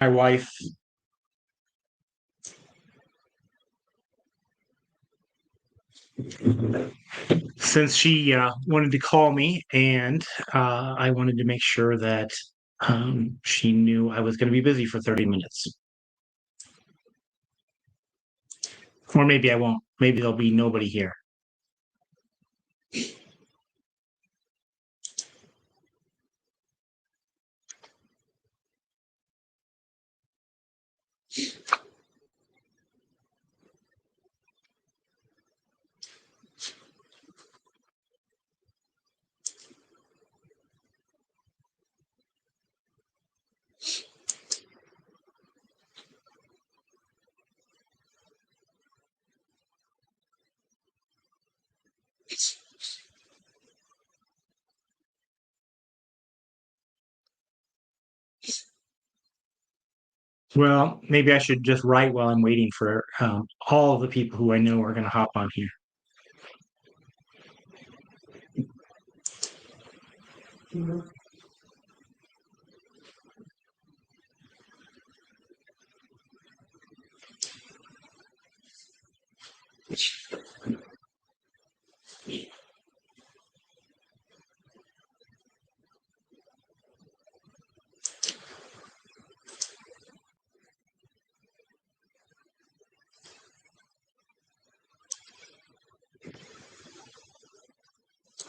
My wife, since she wanted to call me, and I wanted to make sure that she knew I was going to be busy for 30 minutes. Or maybe I won't. Maybe there'll be nobody here. Well, maybe I should just write while I'm waiting for all of the people who I know are going to hop on here.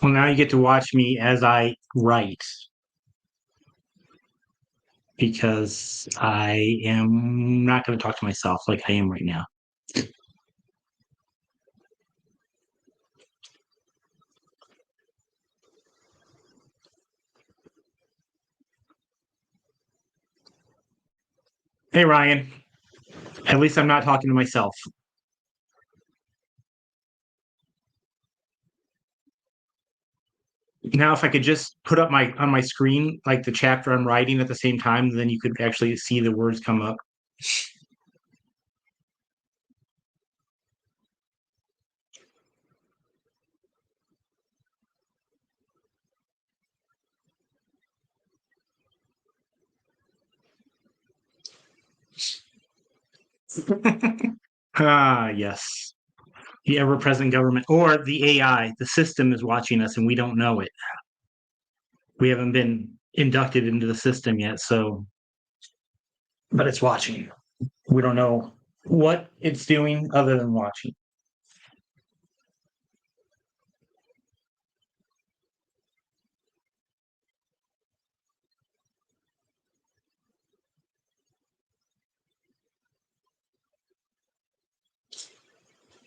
Well, now you get to watch me as I write because I am not going to talk to myself like I am right now. Hey, Ryan. At least I'm not talking to myself. Now, if I could just put up my on my screen like the chapter I'm writing at the same time, then you could actually see the words come up. Ah, yes. The ever-present government or the AI, the system is watching us and we don't know it. We haven't been inducted into the system yet, so but it's watching. We don't know what it's doing other than watching.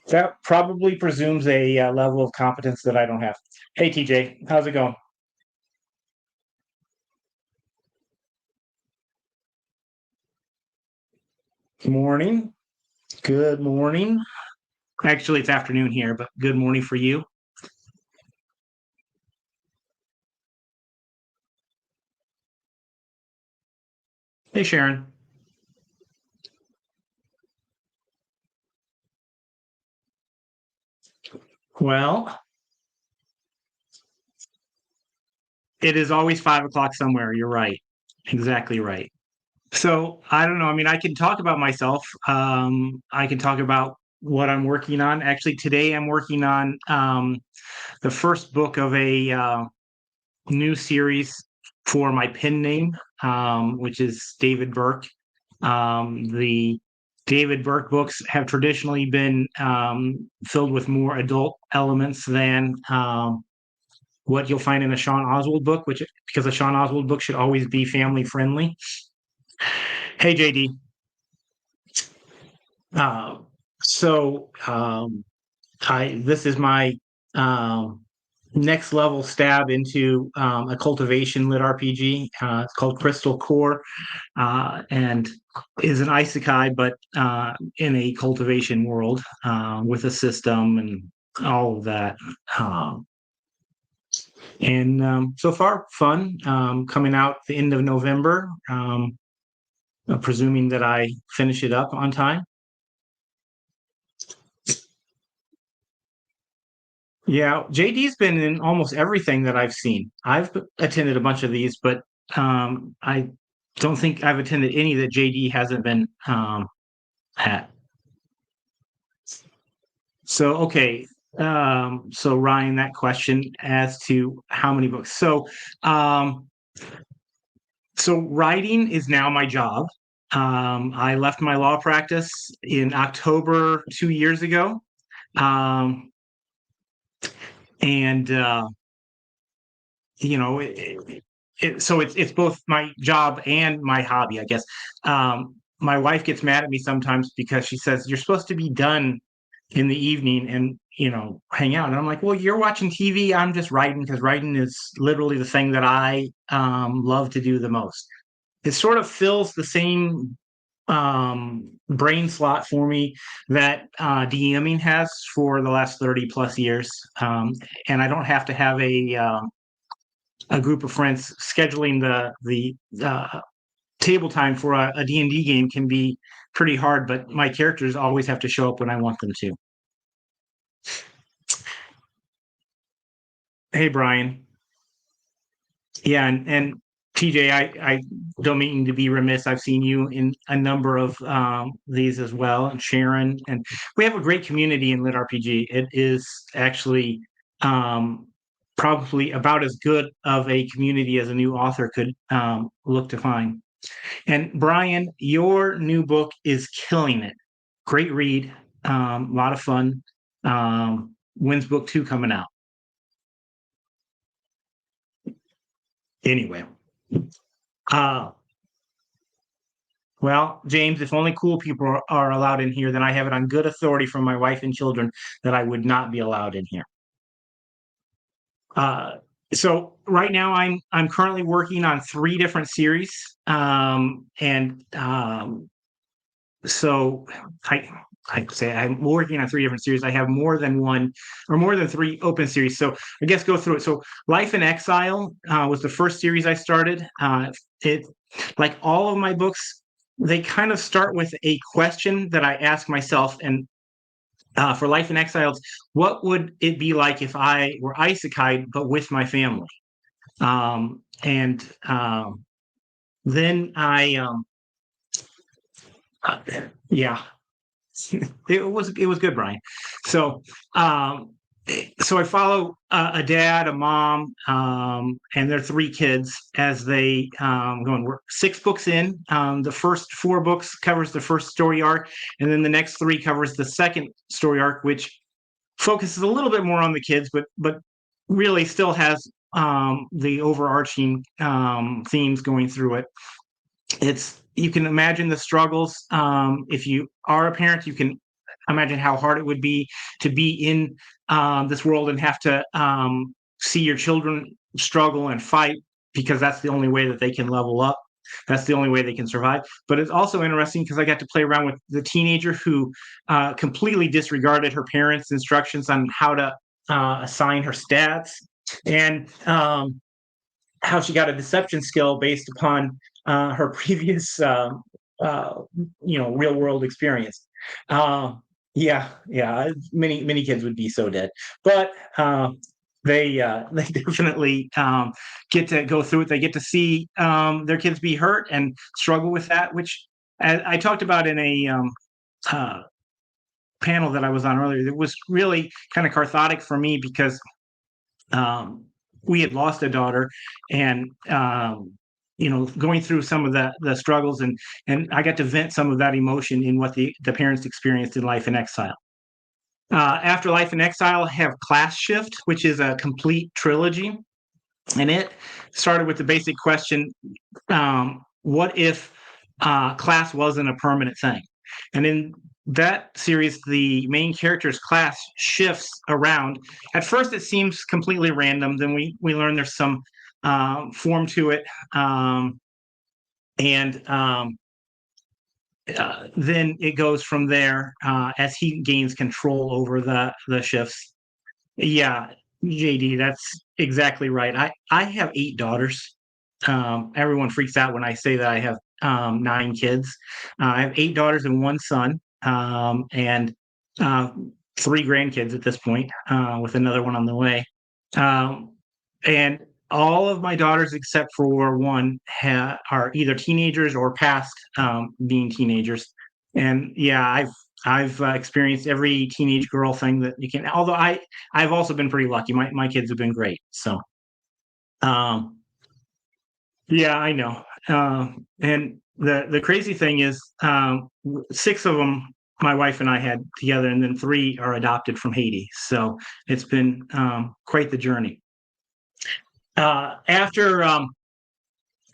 That probably presumes a level of competence that I don't have. Hey, TJ, how's it going? Good morning. Good morning. Actually, it's afternoon here, but good morning for you. Hey, Sharon. Well, it is always 5 o'clock somewhere. You're right. Exactly right. So I don't know. I mean, I can talk about myself. I can talk about what I'm working on. Actually, today I'm working on the first book of a new series for my pen name, which is David Burke. The David Burke books have traditionally been filled with more adult elements than what you'll find in a Sean Oswald book, which because a Sean Oswald book should always be family friendly. Hey, JD. Uh, so I this is my um, next level stab into a cultivation lit RPG. It's called Crystal Core, and is an isekai, but in a cultivation world with a system and all of that. Um, and so far, fun. Coming out the end of November, presuming that I finish it up on time. Yeah, JD's been in almost everything that I've seen. I've attended a bunch of these, but I don't think I've attended any that JD hasn't been at. So okay, so Ryan, that question as to how many books. Um, so writing is now my job. I left my law practice in October 2 years ago, um, and you know, so it's both my job and my hobby, I guess. My wife gets mad at me sometimes because she says you're supposed to be done in the evening and hang out, and I'm like, well, you're watching TV, I'm just writing because writing is literally the thing that I love to do the most. It sort of fills the same brain slot for me that DMing has for the last 30 plus years. And I don't have to have a group of friends. Scheduling the table time for a D&D game can be pretty hard, but my characters always have to show up when I want them to. Hey, Brian. Yeah, and TJ, I don't mean to be remiss. I've seen you in a number of these as well, and Sharon, and we have a great community in Lit RPG. It is actually um, probably about as good of a community as a new author could look to find. And Brian, your new book is killing it. Great read, a lot of fun. When's book two coming out? Anyway, uh, well, James, if only cool people are allowed in here, then I have it on good authority from my wife and children that I would not be allowed in here. Uh, so right now I'm currently working on three different series, and so I say I'm working on three different series. I have more than one or more than three open series. So I guess go through it. So Life in Exile was the first series I started. It like all of my books, they kind of start with a question that I ask myself. And for Life in Exile, what would it be like if I were isekai but with my family? And then uh, yeah, it was good, Brian. So um, so I follow a dad, a mom, and their three kids as they going. We're 6 books in. The first 4 books covers the first story arc, and then the next 3 covers the second story arc, which focuses a little bit more on the kids, but really still has the overarching themes going through it. It's you can imagine the struggles. If you are a parent, you can imagine how hard it would be to be in this world and have to see your children struggle and fight because that's the only way that they can level up. That's the only way they can survive. But it's also interesting because I got to play around with the teenager who completely disregarded her parents' instructions on how to assign her stats, and how she got a deception skill based upon her previous, uh, real world experience. Uh, yeah, yeah, many kids would be so dead, but they definitely get to go through it. They get to see their kids be hurt and struggle with that, which I talked about in a uh, panel that I was on earlier. It was really kind of cathartic for me because um, we had lost a daughter, and going through some of the struggles, and I got to vent some of that emotion in what the parents experienced in Life in Exile. After Life in Exile, I have Class Shift, which is a complete trilogy, and it started with the basic question: what if class wasn't a permanent thing? And in that series, the main character's class shifts around. At first, it seems completely random. Then we learn there's some form to it, and then it goes from there as he gains control over the shifts. Yeah, JD, that's exactly right. I have 8 daughters. Everyone freaks out when I say that I have 9 kids. I have 8 daughters and 1 son, and uh, 3 grandkids at this point, with another one on the way. And all of my daughters except for one are either teenagers or past being teenagers. And yeah, I've experienced every teenage girl thing that you can. Although I've also been pretty lucky. My kids have been great. So um, yeah, I know. And the crazy thing is, six of them my wife and I had together, and then three are adopted from Haiti. So it's been quite the journey. After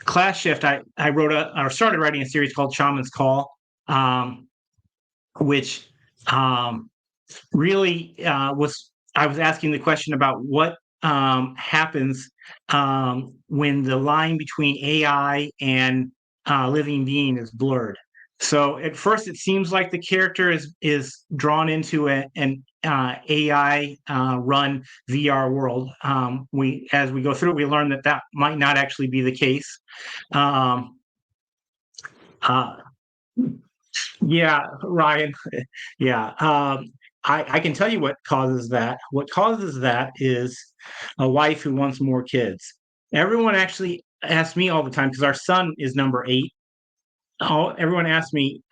class shift, I wrote or started writing a series called Shaman's Call, um, which um, really was I was asking the question about what happens when the line between AI and living being is blurred. So at first, it seems like the character is drawn into an AI run VR world. We as we go through it, we learn that that might not actually be the case. Um, uh, yeah, Ryan. Yeah. I can tell you what causes that. What causes that is a wife who wants more kids. Everyone actually asks me all the time because our son is number 8. Everyone asks me,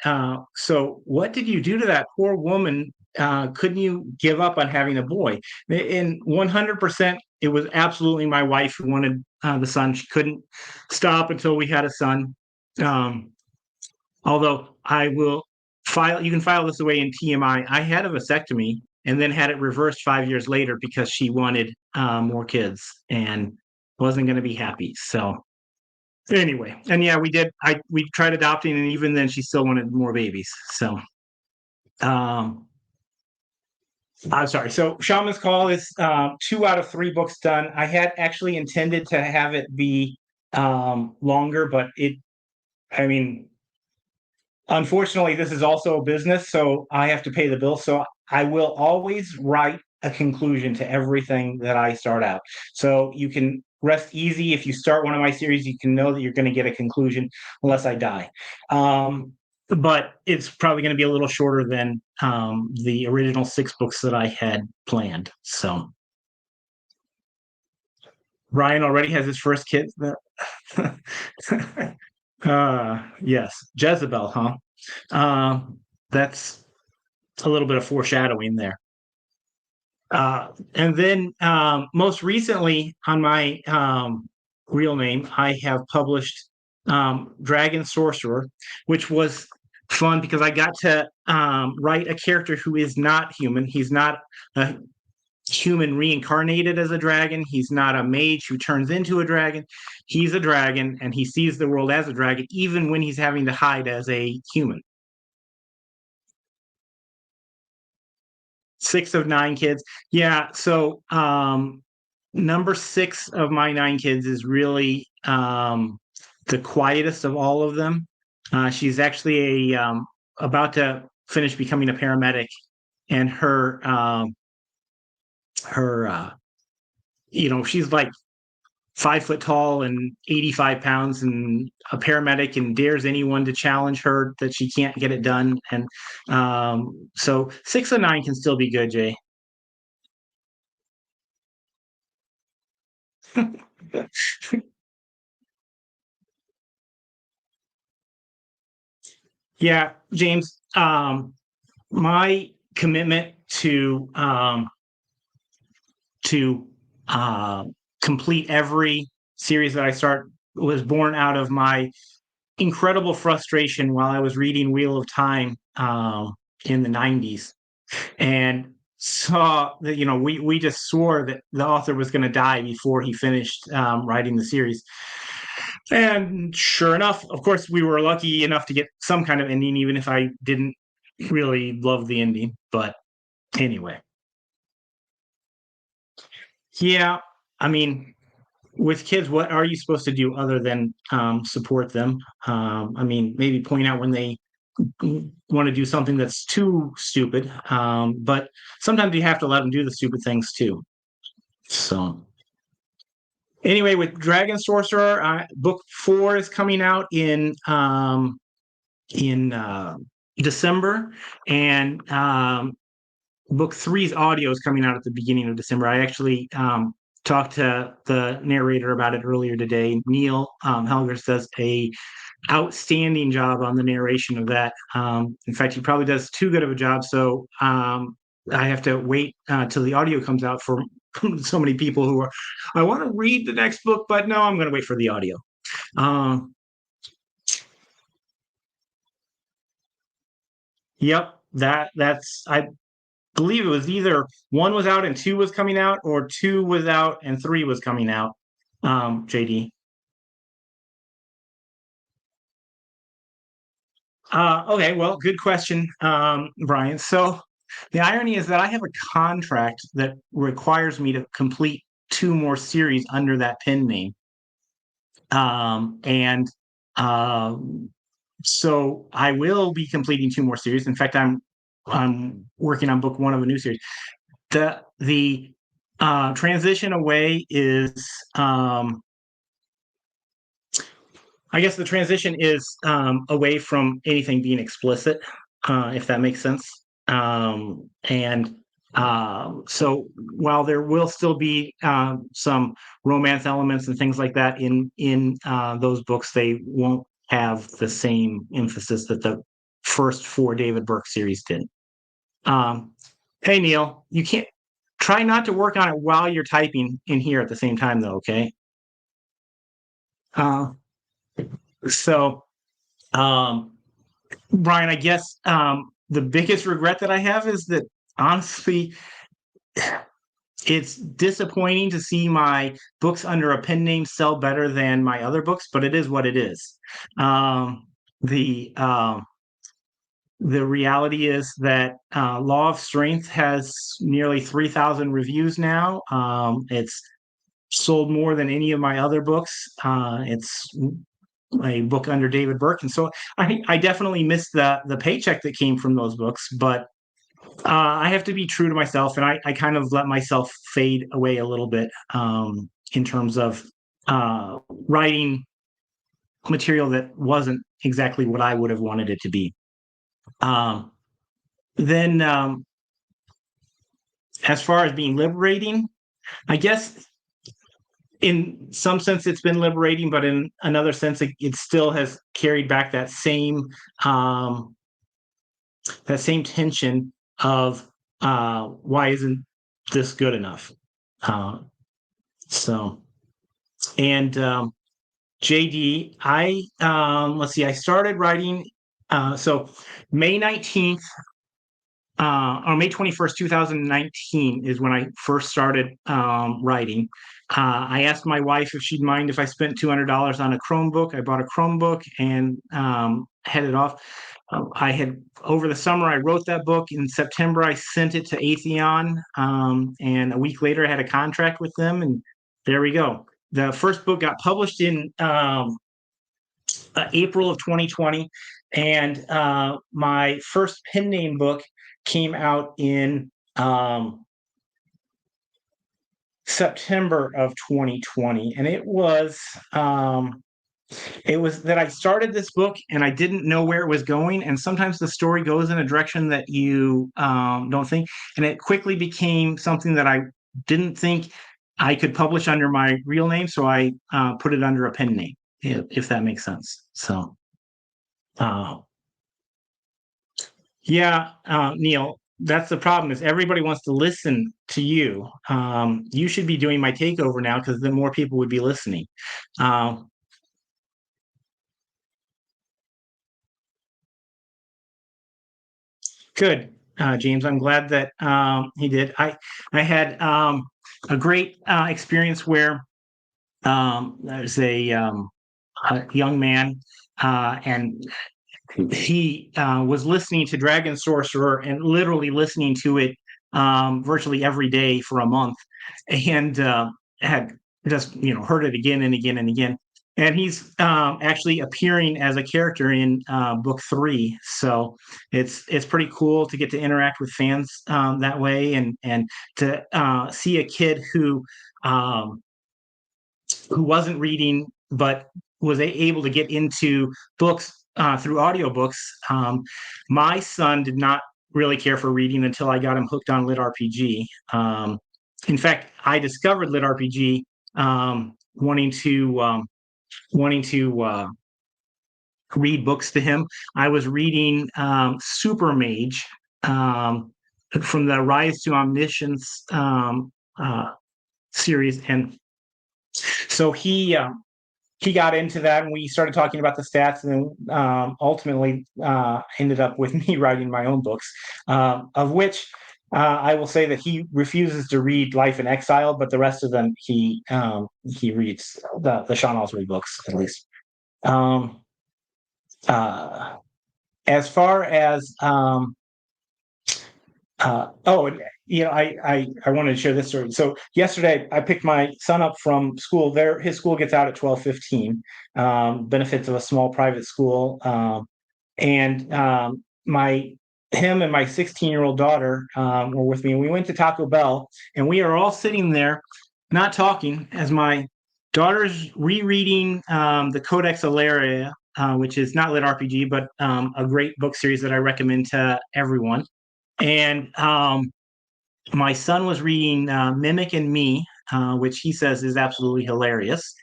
so what did you do to that poor woman? Couldn't you give up on having a boy? In 100%, it was absolutely my wife who wanted the son. She couldn't stop until we had a son. Um, Although I will file, you can file this away in TMI. I had a vasectomy and then had it reversed 5 years later because she wanted more kids and wasn't going to be happy. So anyway, and yeah, we did. We tried adopting, and even then, she still wanted more babies. So um, I'm sorry. So Shaman's Call is 2 out of 3 books done. I had actually intended to have it be longer, but I mean, unfortunately, this is also a business, so I have to pay the bill. So I will always write a conclusion to everything that I start out. So you can rest easy. If you start one of my series, you can know that you're going to get a conclusion unless I die. But it's probably going to be a little shorter than the original 6 books that I had planned. So Ryan already has his first kid. Yes, Jezebel, huh? That's a little bit of foreshadowing there. And then most recently on my real name, I have published Dragon Sorcerer, which was fun because I got to write a character who is not human. He's not a human reincarnated as a dragon. He's not a mage who turns into a dragon. He's a dragon and he sees the world as a dragon, even when he's having to hide as a human. 6 of 9 kids. Yeah. So number 6 of my 9 kids is really the quietest of all of them. She's actually about to finish becoming a paramedic, and her she's like 5 foot tall and 85 pounds and a paramedic and dares anyone to challenge her that she can't get it done. And so 6 of 9 can still be good, Jay. Yeah, James. My commitment to uh, complete every series that I start was born out of my incredible frustration while I was reading Wheel of Time in the '90s, and saw that we just swore that the author was going to die before he finished writing the series. And sure enough, of course, we were lucky enough to get some kind of ending, even if I didn't really love the ending. But anyway, yeah, I mean, with kids, what are you supposed to do other than support them? I mean, maybe point out when they want to do something that's too stupid, but sometimes you have to let them do the stupid things too. So anyway, with Dragon Sorcerer, book 4 is coming out in December, and book 3's audio is coming out at the beginning of December. I actually talked to the narrator about it earlier today. Neil Helgers does a outstanding job on the narration of that. In fact, he probably does too good of a job. So I have to wait till the audio comes out for so many people who are, I want to read the next book, but no, I'm going to wait for the audio. Yep, that's I believe it was either one was out and two was coming out, or two was out and three was coming out. JD. Okay, well, good question, Brian. So the irony is that I have a contract that requires me to complete two more series under that pen name. And so I will be completing two more series. In fact, I'm working on book one of a new series. The transition away is I guess the transition is away from anything being explicit, if that makes sense. And so while there will still be some romance elements and things like that in those books, they won't have the same emphasis that the first four David Burke series did. Hey Neil, you can't try not to work on it while you're typing in here at the same time, though. Okay. Uh, so, Brian, I guess the biggest regret that I have is that honestly, it's disappointing to see my books under a pen name sell better than my other books, but it is what it is. The the reality is that Law of Strength has nearly 3,000 reviews now. It's sold more than any of my other books. It's a book under David Burke, and so I definitely miss the paycheck that came from those books. But I have to be true to myself, and I kind of let myself fade away a little bit in terms of writing material that wasn't exactly what I would have wanted it to be. Then, as far as being liberating, I guess in some sense it's been liberating, but in another sense it still has carried back that same tension of why isn't this good enough? So and JD, let's see, I started writing so May 19th or May 21st, 2019 is when I first started writing. I asked my wife if she'd mind if I spent $200 on a Chromebook. I bought a Chromebook and headed off. I had over the summer, I wrote that book. In September, I sent it to Atheon. And a week later, I had a contract with them. And there we go. The first book got published in April of 2020. And my first pen name book came out in September of 2020, and it was that I started this book and I didn't know where it was going, and sometimes the story goes in a direction that you don't think, and it quickly became something that I didn't think I could publish under my real name, so I put it under a pen name, if that makes sense. So, yeah, Neil, that's the problem is everybody wants to listen to you. You should be doing my takeover now because then more people would be listening. Good, James. I'm glad that he did. I had a great experience where there's a young man and he was listening to Dragon Sorcerer and literally listening to it virtually every day for a month, and had just heard it again and again and again. And he's actually appearing as a character in book three, so it's pretty cool to get to interact with fans that way, and to see a kid who wasn't reading but was able to get into books through audiobooks. My son did not really care for reading until I got him hooked on lit RPG. In fact, I discovered lit RPG, wanting to read books to him. I was reading Super Mage, um, from the Rise to Omniscience uh, series, and so he got into that, and we started talking about the stats, and then ultimately ended up with me writing my own books, of which I will say that he refuses to read Life in Exile, but the rest of them he reads the Sean Oswald books at least. Um, uh, as far as I wanted to share this story. So yesterday, I picked my son up from school. His school gets out at 12:15. Benefits of a small private school, and my him and my 16-year-old daughter were with me, and we went to Taco Bell, and we are all sitting there, not talking, as my daughter's rereading the Codex Alaria, which is not lit RPG, but a great book series that I recommend to everyone. And my son was reading Mimic and Me, which he says is absolutely hilarious.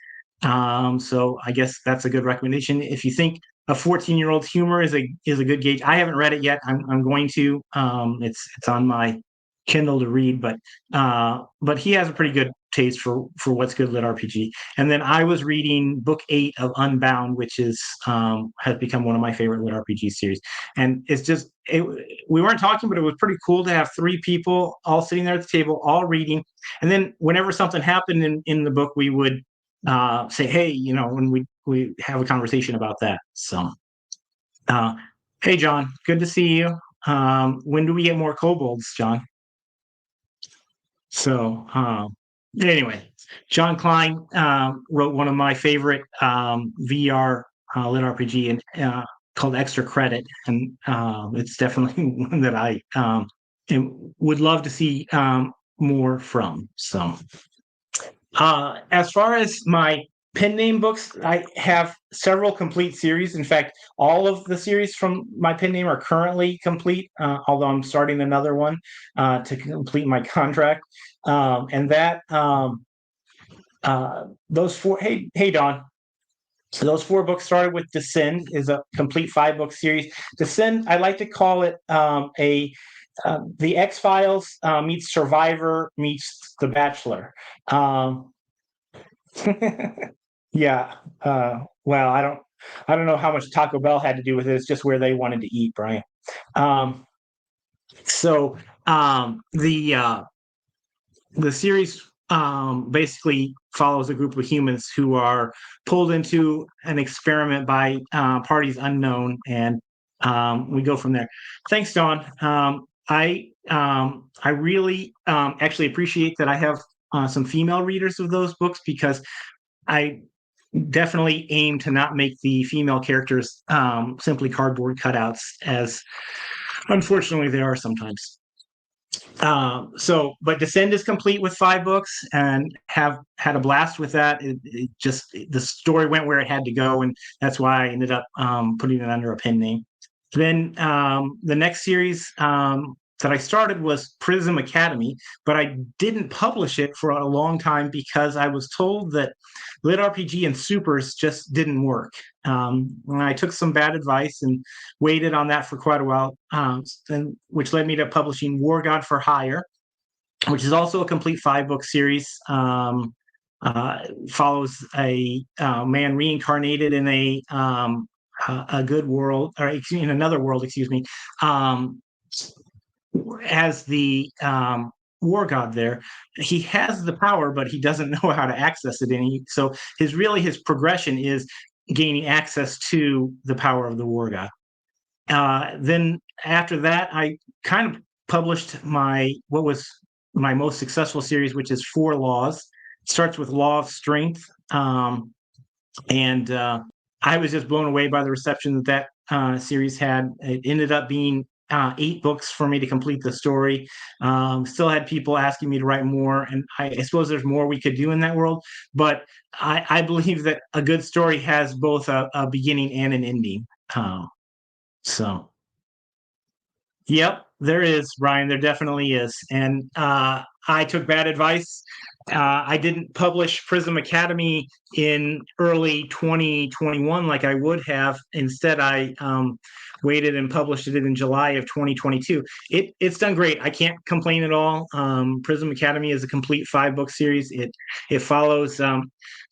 So I guess that's a good recommendation. If you think a 14-year-old humor is a good gauge, I haven't read it yet. I'm going to. It's on my Kindle to read, but he has a pretty good taste for what's good lit RPG. And then I was reading book 8 of Unbound, which is has become one of my favorite lit RPG series. And it's just we weren't talking, but it was pretty cool to have 3 people all sitting there at the table, all reading. And then whenever something happened in the book, we would say, hey, when we have a conversation about that. So, uh, hey, John, good to see you. When do we get more kobolds, John? So, anyway, John Klein wrote one of my favorite VR lit RPG and called Extra Credit, and it's definitely one that I would love to see more from. So, as far as my pen name books, I have several complete series. In fact, all of the series from my pen name are currently complete, although I'm starting another one to complete my contract. And that those 4. Hey, Don. So those 4 books started with Descend, is a complete 5-book series. Descend, I like to call it the X Files meets Survivor meets The Bachelor. Yeah. Well, I don't know how much Taco Bell had to do with it. It's just where they wanted to eat, Brian. Um, so the series basically follows a group of humans who are pulled into an experiment by parties unknown, and we go from there. Thanks, Dawn. I really actually appreciate that I have some female readers of those books, because I definitely aim to not make the female characters simply cardboard cutouts, as unfortunately they are sometimes. But Descend is complete with 5 books, and have had a blast with that. It just the story went where it had to go, and that's why I ended up putting it under a pen name. Then the next series that I started was Prism Academy, but I didn't publish it for a long time because I was told that lit RPG and supers just didn't work. And I took some bad advice and waited on that for quite a while, which led me to publishing War God for Hire, which is also a complete 5-book series. Follows a man reincarnated in a good world, or in another world, excuse me, as the war god there. He has the power, but he doesn't know how to access it. So his progression is gaining access to the power of the war god. Then after that, I kind of published what was my most successful series, which is 4 Laws. It starts with Law of Strength, and I was just blown away by the reception that series had. It ended up being 8 books for me to complete the story. Still had people asking me to write more, and I suppose there's more we could do in that world. But I believe that a good story has both a beginning and an ending. So Yep, there is, Brian. There definitely is. And I took bad advice. I didn't publish Prism Academy in early 2021 like I would have. Instead, I waited and published it in July of 2022. It's done great. I can't complain at all. Prism Academy is a complete 5 book series. It follows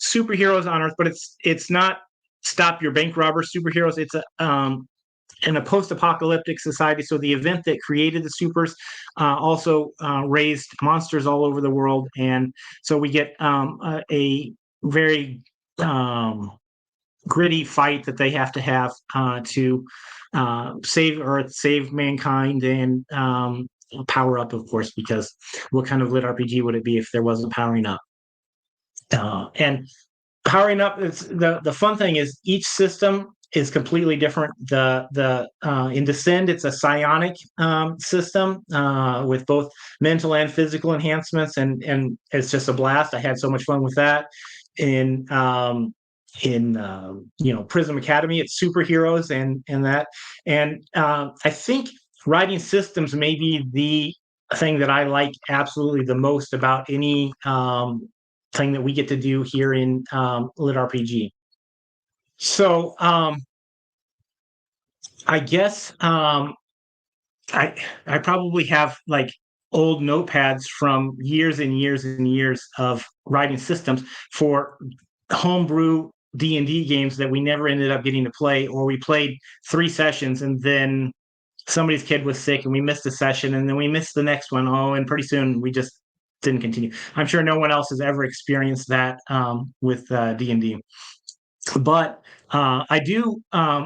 superheroes on Earth, but it's not stop your bank robber superheroes. It's a in a post-apocalyptic society. So the event that created the supers also raised monsters all over the world, and so we get a very gritty fight that they have to have to save Earth, save mankind, and power up, of course, because what kind of lit RPG would it be if there wasn't powering up? And powering up is the fun thing is each system is completely different. The in Descend, it's a psionic system with both mental and physical enhancements, and it's just a blast. I had so much fun with that. In Prism Academy, it's superheroes and that, and I think writing systems may be the thing that I like absolutely the most about any thing that we get to do here in Lit RPG. So I guess I probably have like old notepads from years and years and years of writing systems for homebrew D&D games that we never ended up getting to play, or we played 3 sessions and then somebody's kid was sick and we missed a session and then we missed the next one. Oh, and pretty soon we just didn't continue. I'm sure no one else has ever experienced that with D&D. But I do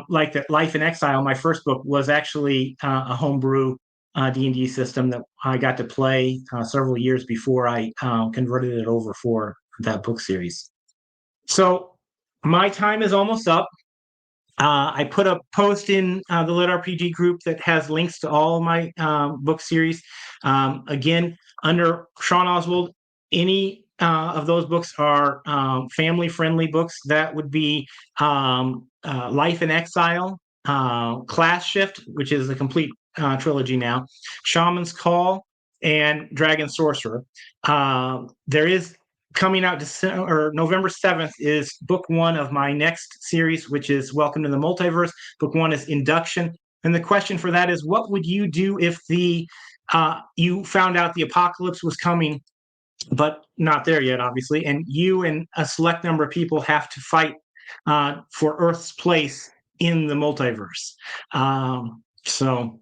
like that Life in Exile, my first book, was actually a homebrew D&D system that I got to play several years before I converted it over for that book series. So my time is almost up. I put a post in the Lit RPG group that has links to all my book series. Again, under Sean Oswald, any of those books are family-friendly books. That would be Life in Exile, Class Shift, which is a complete trilogy now, Shaman's Call, and Dragon Sorcerer. There is coming out November 7th is book 1 of my next series, which is Welcome to the Multiverse. Book 1 is Induction. And the question for that is, what would you do if you found out the apocalypse was coming, but not there yet, obviously, and you and a select number of people have to fight for Earth's place in the multiverse? So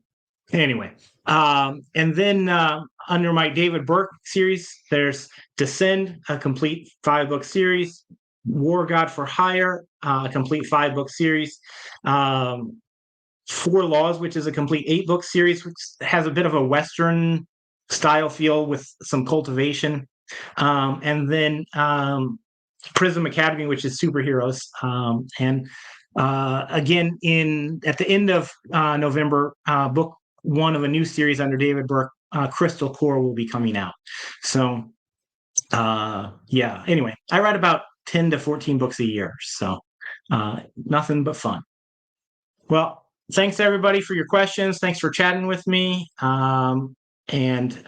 anyway, and then under my David Burke series, there's Descend, a complete 5 book series, War God for Hire, a complete 5 book series, Four Laws, which is a complete 8 book series, which has a bit of a Western style feel with some cultivation, and then Prism Academy, which is superheroes, and again at the end of November, book 1 of a new series under David Burke, Crystal Core, will be coming out. So yeah, anyway, I write about 10 to 14 books a year, so nothing but fun. Well, thanks everybody for your questions. Thanks for chatting with me. And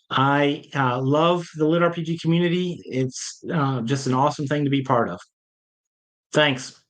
I love the Lit RPG community. It's just an awesome thing to be part of. Thanks.